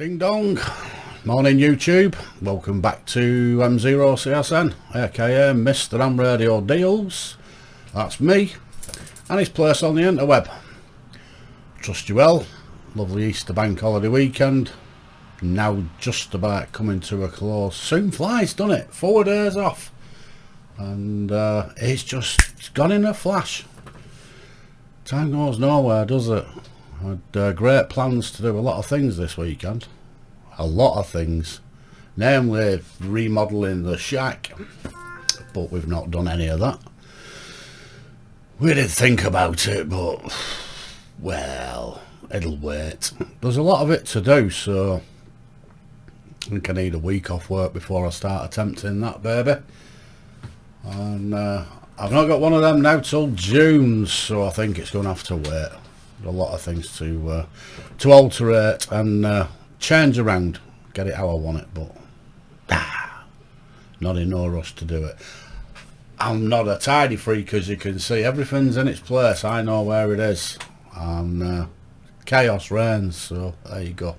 Ding dong. Morning YouTube. Welcome back to M0CSN, aka Mr. M Radio Deals. That's me and his place on the interweb. Trust you well. Lovely Easter bank holiday weekend. Now just about coming to a close. Soon flies, doesn't it? 4 days off. And it's just gone in a flash. Time goes nowhere, does it? I had great plans to do a lot of things this weekend. A lot of things. Namely remodelling the shack. But we've not done any of that. We did think about it, but well, it'll wait. There's a lot of it to do, so I think I need a week off work before I start attempting that baby. And I've not got one of them now till June, so I think it's going to have to wait. A lot of things to alterate and change around, get it how I want it, but not in no rush to do it. I'm not a tidy freak, as you can see. Everything's in its place. I know where it is, and chaos reigns, so there you go.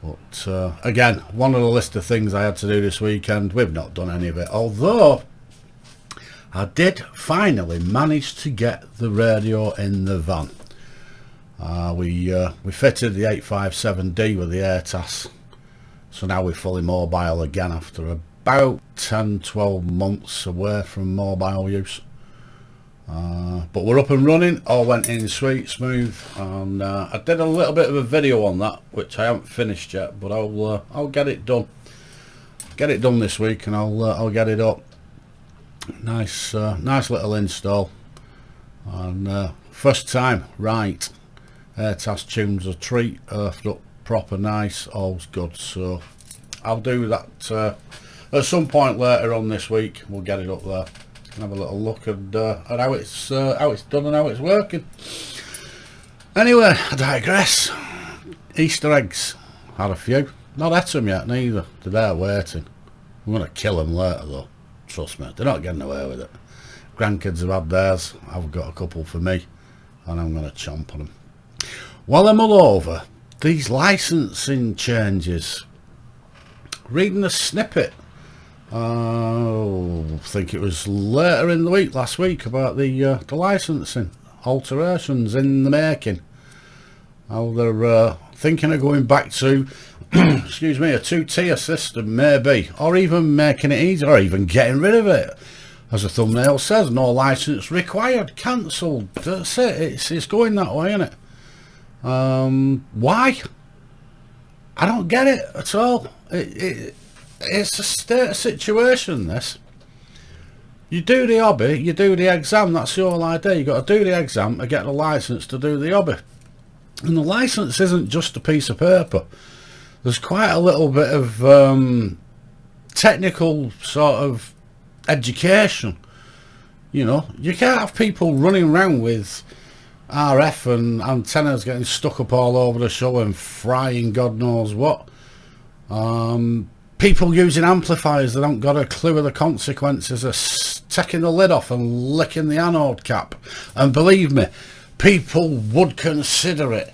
But again, one of the list of things I had to do this weekend, we've not done any of it, although I did finally manage to get the radio in the van. We fitted the 857D with the AirTAS, so now we're fully mobile again after about 10-12 months away from mobile use. But we're up and running, all went in sweet, smooth, and I did a little bit of a video on that, which I haven't finished yet, but I'll get it done. Get it done this week, and I'll get it up. Nice little install, and first time right. AirTAS tunes a treat, earthed up proper nice, all's good, so I'll do that at some point later on this week. We'll get it up there and have a little look at how it's done and how it's working. Anyway, I digress. Easter eggs, had a few, not ate them yet neither, they're there waiting. I'm going to kill them later though, trust me, they're not getting away with it. Grandkids have had theirs, I've got a couple for me, and I'm going to chomp on them. While I'm all over these licensing changes, reading a snippet, I think it was later in the week, last week, about the licensing alterations in the making. How they're thinking of going back to, excuse me, a 2-tier system maybe, or even making it easier, or even getting rid of it. As the thumbnail says, no license required, cancelled. That's it. It's going that way, isn't it? Why? I don't get it at all. It's a state of situation, this. You do the hobby, you do the exam, that's the whole idea. You've got to do the exam to get the licence to do the hobby. And the licence isn't just a piece of paper. There's quite a little bit of technical sort of education. You know, you can't have people running around with RF and antennas getting stuck up all over the show and frying God knows what. People using amplifiers that haven't got a clue of the consequences of taking the lid off and licking the anode cap. And believe me, people would consider it.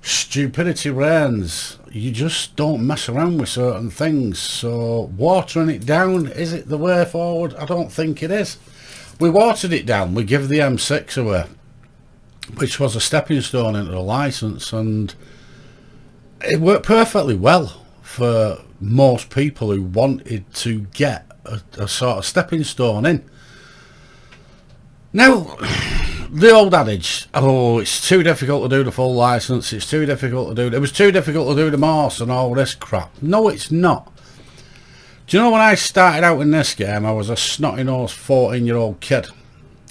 Stupidity reigns. You just don't mess around with certain things. So watering it down, is it the way forward? I don't think it is. We watered it down. We give the M6 away, which was a stepping stone into the license, and it worked perfectly well for most people who wanted to get a sort of stepping stone in. Now, the old adage, oh, it's too difficult to do the full license, it's too difficult to do, it was too difficult to do the Morse and all this crap. No, it's not. Do you know, when I started out in this game, I was a snotty-nosed 14-year-old kid.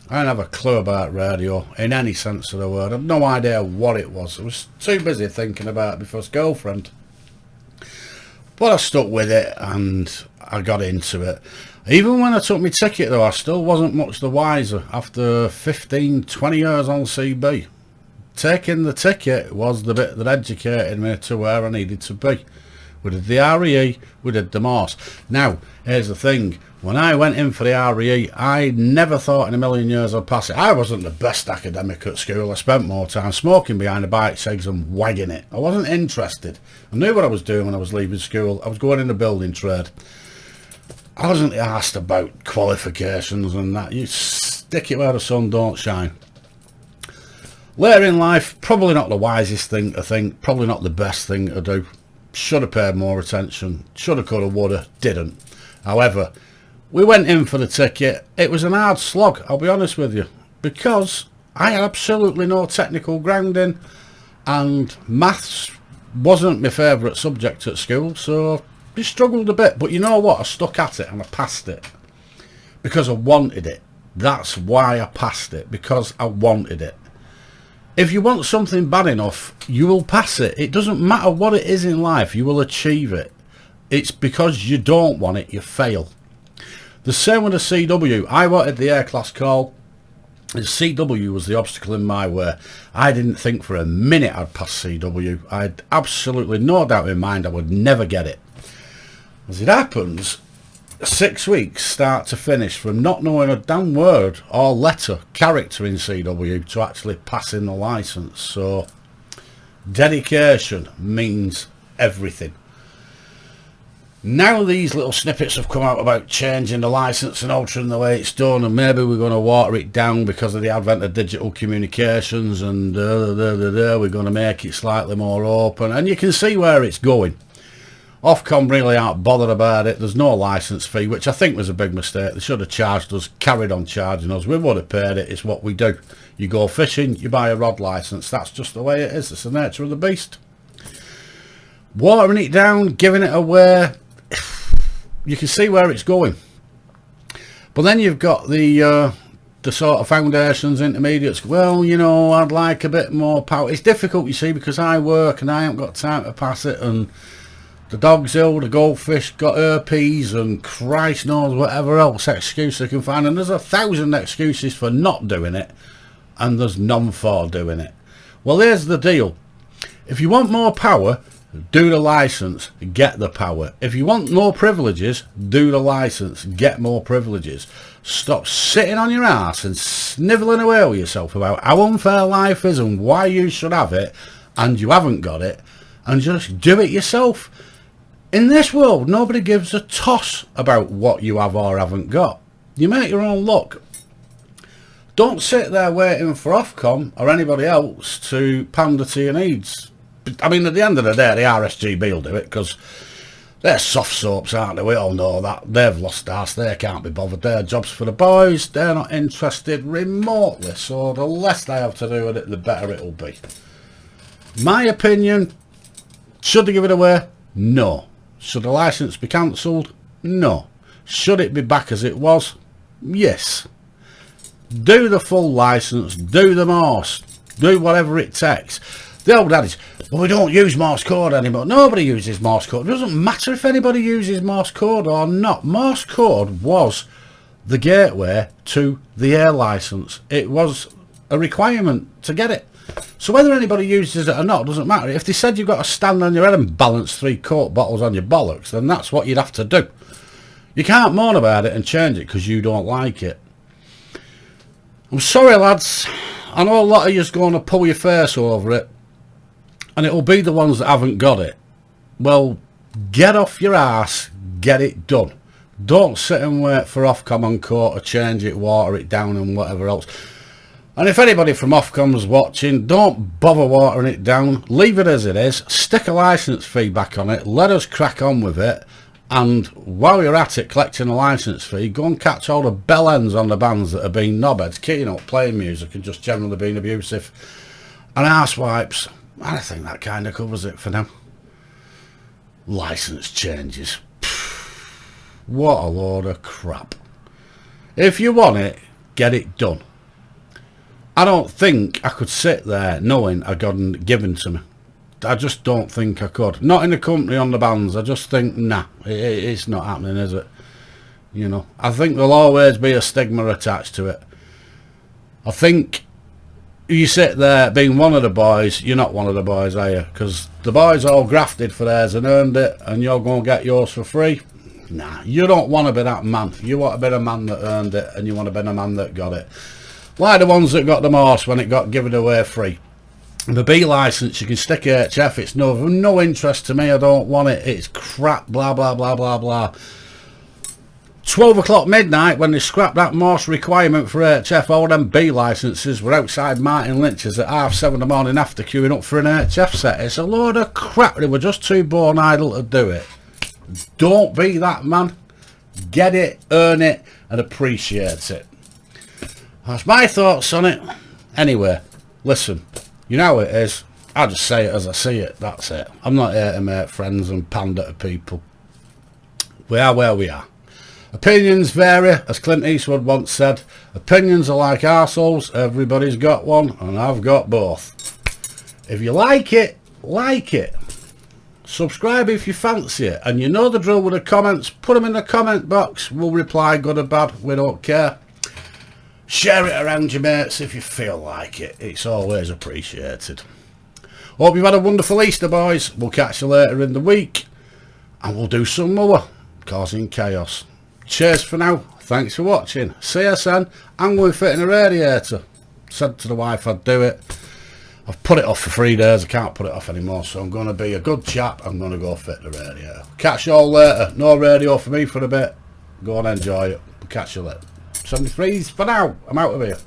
I didn't have a clue about radio in any sense of the word. I had no idea what it was. I was too busy thinking about my first girlfriend. But I stuck with it and I got into it. Even when I took my ticket though, I still wasn't much the wiser after 15-20 years on CB. Taking the ticket was the bit that educated me to where I needed to be, We did the REE, we did the Morse. Now, here's the thing. When I went in for the REE, I never thought in a million years I'd pass it. I wasn't the best academic at school. I spent more time smoking behind the bike segs and wagging it. I wasn't interested. I knew what I was doing when I was leaving school. I was going in the building trade. I wasn't asked about qualifications and that. You stick it where the sun don't shine. Later in life, probably not the wisest thing to think, probably not the best thing to do. Should have paid more attention, should have, could have, would have, didn't. However, we went in for the ticket. It was an hard slog, I'll be honest with you, because I had absolutely no technical grounding and maths wasn't my favourite subject at school, so I struggled a bit. But you know what, I stuck at it and I passed it because I wanted it. That's why I passed it, because I wanted it. If you want something bad enough, you will pass it. It doesn't matter what it is in life, you will achieve it. It's because you don't want it, you fail. The same with the CW. I wanted the A-class call. The CW was the obstacle in my way. I didn't think for a minute I'd pass CW. I had absolutely no doubt in mind I would never get it. As it happens, 6 weeks start to finish from not knowing a damn word or letter, character in CW to actually passing the licence. So dedication means everything. Now these little snippets have come out about changing the licence and altering the way it's done, and maybe we're going to water it down because of the advent of digital communications, and we're going to make it slightly more open, and you can see where it's going. Ofcom really aren't bothered about it. There's no licence fee, which I think was a big mistake. They should have charged us, carried on charging us. We would have paid it. It's what we do. You go fishing, you buy a rod licence. That's just the way it is. It's the nature of the beast. Watering it down, giving it away, you can see where it's going. But then you've got the sort of foundations, intermediates. Well, you know, I'd like a bit more power. It's difficult, you see, because I work and I haven't got time to pass it, and the dog's ill, the goldfish got herpes, and Christ knows whatever else excuse they can find. And there's 1,000 excuses for not doing it, and there's none for doing it. Well, here's the deal. If you want more power, do the licence, get the power. If you want more privileges, do the licence, get more privileges. Stop sitting on your ass and snivelling away with yourself about how unfair life is and why you should have it and you haven't got it, and just do it yourself. In this world, nobody gives a toss about what you have or haven't got. You make your own luck. Don't sit there waiting for Ofcom or anybody else to pander to your needs. I mean, at the end of the day, the RSGB will do it, because they're soft soaps, aren't they? We all know that. They've lost arse. They can't be bothered. Their job's for the boys. They're not interested remotely. So the less they have to do with it, the better it'll be. My opinion, should they give it away? No. Should the licence be cancelled? No. Should it be back as it was? Yes. Do the full licence. Do the Morse. Do whatever it takes. The old adage, well, we don't use Morse code anymore. Nobody uses Morse code. It doesn't matter if anybody uses Morse code or not. Morse code was the gateway to the air licence. It was a requirement to get it. So whether anybody uses it or not doesn't matter. If they said you've got to stand on your head and balance 3 Coke bottles on your bollocks, then that's what you'd have to do. You can't moan about it and change it because you don't like it. I'm sorry, lads. I know a lot of you's going to pull your face over it, and it'll be the ones that haven't got it. Well, get off your ass, get it done. Don't sit and wait for Ofcom and Co to change it, water it down and whatever else. And if anybody from Ofcom's watching, don't bother watering it down. Leave it as it is. Stick a licence fee back on it. Let us crack on with it. And while you're at it collecting a licence fee, go and catch all the bell ends on the bands that are being knobheads, kicking up, playing music and just generally being abusive. And arse wipes. I think that kind of covers it for now. Licence changes. What a load of crap. If you want it, get it done. I don't think I could sit there knowing I got it given to me. I just don't think I could. Not in the company on the bands. I just think, nah, it's not happening, is it? You know, I think there'll always be a stigma attached to it. I think you sit there being one of the boys. You're not one of the boys, are you? Because the boys all grafted for theirs and earned it, and you're going to get yours for free. Nah, you don't want to be that man. You want to be the man that earned it, and you want to be the man that got it. Like the ones that got the horse when it got given away free. The B licence, you can stick HF. It's no interest to me. I don't want it. It's crap. Blah blah blah blah blah. 12 o'clock midnight, when they scrapped that Morse requirement for HF, all them B licences were outside Martin Lynch's at 7:30 in the morning after queuing up for an HF set. It's a load of crap. They were just too born idle to do it. Don't be that man. Get it, earn it, and appreciate it. That's my thoughts on it. Anyway, listen, you know how it is. I just say it as I see it. That's it. I'm not here to make friends and pander to people. We are where we are. Opinions vary, as Clint Eastwood once said. Opinions are like arseholes. Everybody's got one, and I've got both. If you like it, like it. Subscribe if you fancy it. And you know the drill with the comments. Put them in the comment box. We'll reply good or bad. We don't care. Share it around your mates if you feel like it. It's always appreciated. Hope you've had a wonderful Easter, boys. We'll catch you later in the week. And we'll do some more causing chaos. Cheers for now. Thanks for watching. See you soon. I'm going to fit in a radiator. Said to the wife I'd do it. I've put it off for 3 days. I can't put it off anymore. So I'm going to be a good chap. I'm going to go fit the radiator. Catch you all later. No radio for me for a bit. Go and enjoy it. We'll catch you later. 73s for now. I'm out of here.